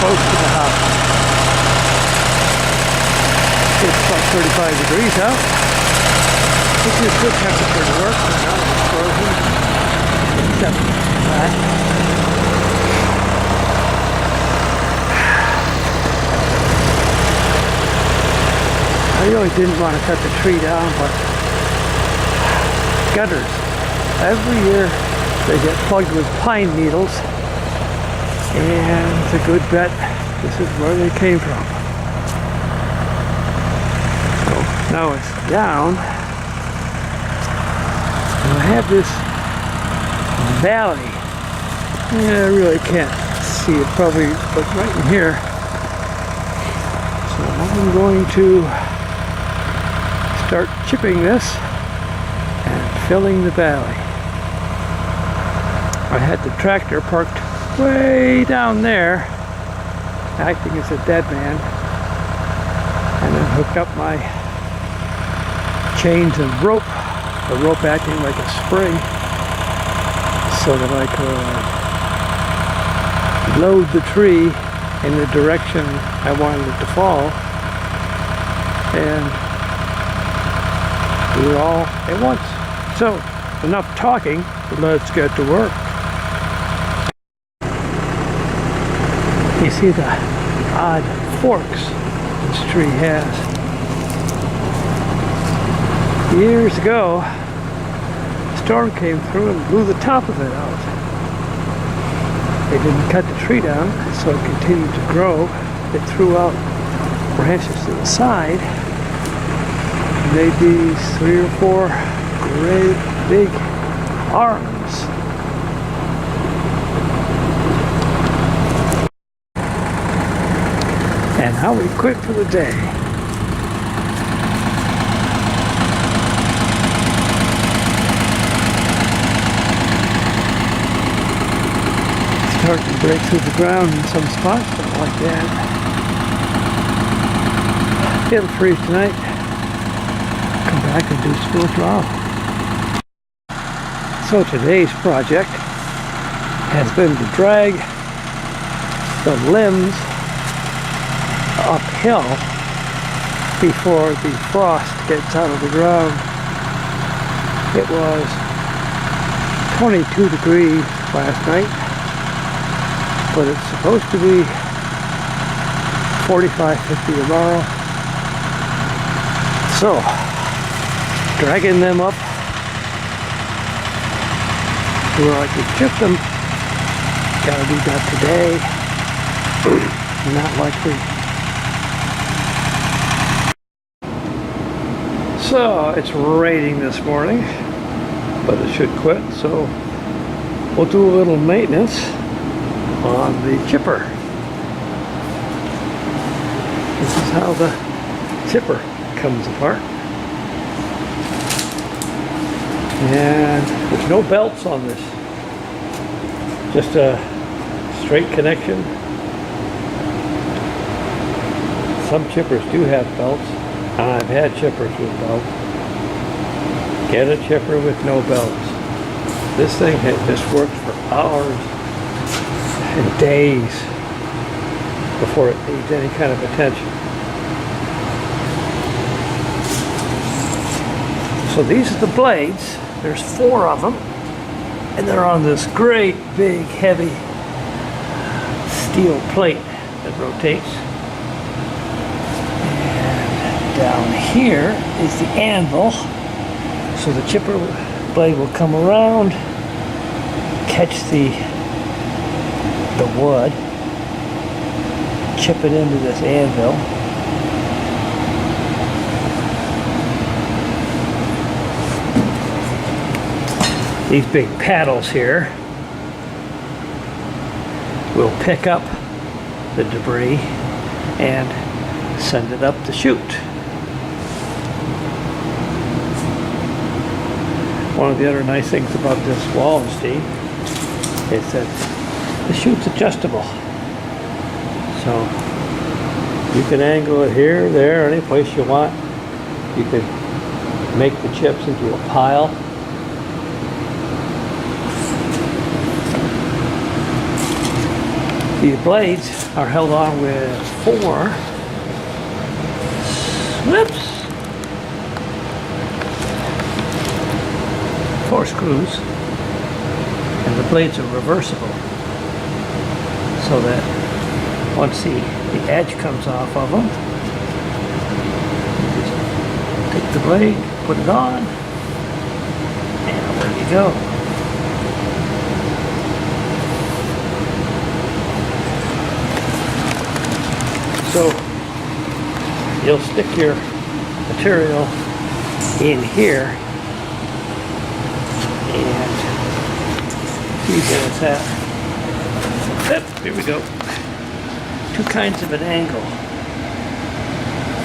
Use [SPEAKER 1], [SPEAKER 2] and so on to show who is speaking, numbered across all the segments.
[SPEAKER 1] close to the house. It's about 35 degrees out, which is good temperature to work with. Now it's frozen, except that. I really didn't want to cut the tree down, but gutters, every year they get plugged with pine needles, and it's a good bet this is where they came from. So now it's down, and I have this valley. Yeah, I really can't see it probably, but right in here. So I'm going to start chipping this and filling the valley. I had the tractor parked way down there, acting as a dead man, and then hooked up my chains and rope, the rope acting like a spring, so that I could load the tree in the direction I wanted it to fall, and do it all at once. So, enough talking, let's get to work. You see the odd forks this tree has. Years ago, a storm came through and blew the top of it out. They didn't cut the tree down, so it continued to grow. It threw out branches to the side. Maybe 3 or 4 great big arms. And how we quit for the day. Starting to break through the ground in some spots, but like that. It'll freeze tonight. Come back and do school tomorrow. So today's project has been to drag the limbs uphill before the frost gets out of the ground. It was 22 degrees last night, but it's supposed to be 45-50 tomorrow. So, dragging them up to where I can chip them. Gotta do that today. Not likely. So it's raining this morning, but it should quit. So we'll do a little maintenance on the chipper. This is how the chipper comes apart. And there's no belts on this, just a straight connection. Some chippers do have belts. I've had chippers with belts. Get a chipper with no belts. This thing just works for hours and days before it needs any kind of attention. So these are the blades. There's 4 of them, and they're on this great big heavy steel plate that rotates. And down here is the anvil, so the chipper blade will come around, catch the wood, chip it into this anvil. These big paddles here will pick up the debris and send it up the chute. One of the other nice things about this Wallenstein is that the chute's adjustable. So you can angle it here, there, any place you want. You can make the chips into a pile. These blades are held on with 4 slips, 4 screws, and the blades are reversible so that once the edge comes off of them, you just take the blade, put it on, and away you go. So you'll stick your material in here, and see where it's at. Yep, here we go. 2 kinds of an angle.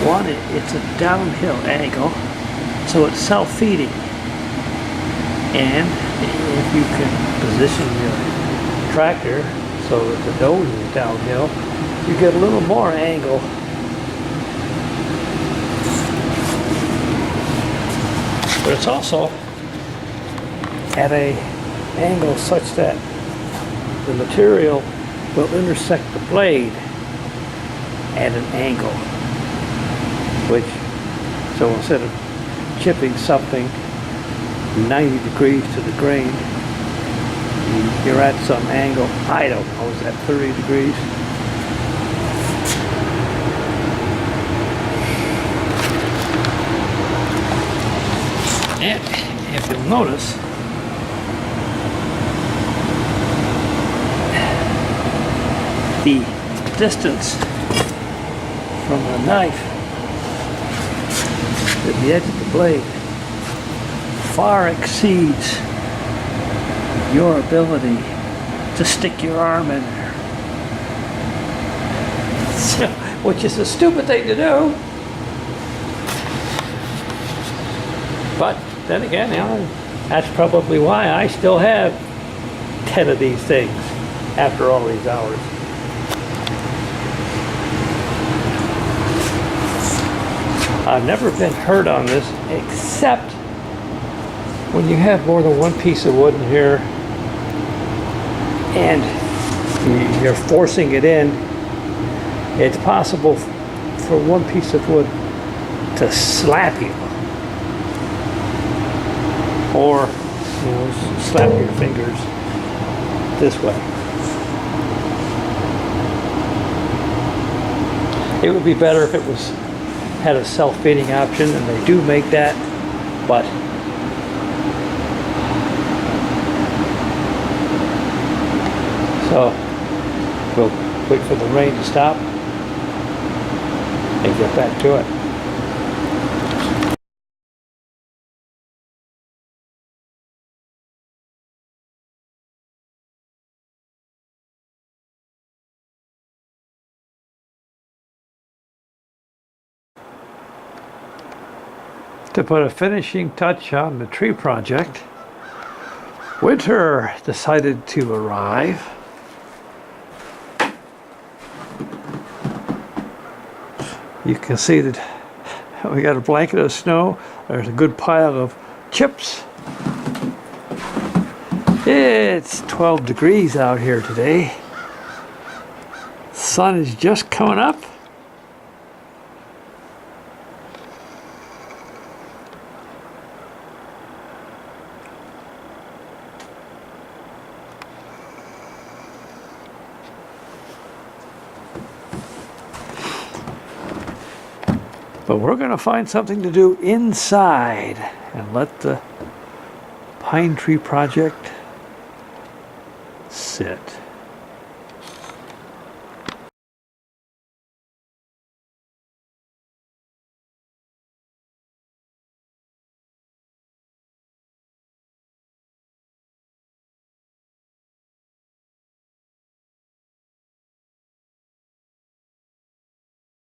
[SPEAKER 1] One, it's a downhill angle, so it's self-feeding. And if you can position your tractor so that the nose is downhill, you get a little more angle. But it's also at an angle such that the material will intersect the blade at an angle, which, so instead of chipping something 90 degrees to the grain, you're at some angle, I don't know, is that 30 degrees? And if you'll notice, the distance from the knife to the edge of the blade far exceeds your ability to stick your arm in there. So, which is a stupid thing to do. But then again, you know, that's probably why I still have 10 of these things after all these hours. I've never been hurt on this except when you have more than one piece of wood in here and you're forcing it in. It's possible for one piece of wood to slap you, or slap your fingers this way. It would be better if it had a self-feeding option, and they do make that, but so we'll wait for the rain to stop and get back to it. To put a finishing touch on the tree project, winter decided to arrive. You can see that we got a blanket of snow. There's a good pile of chips. It's 12 degrees out here today. Sun is just coming up. But we're going to find something to do inside and let the pine tree project sit.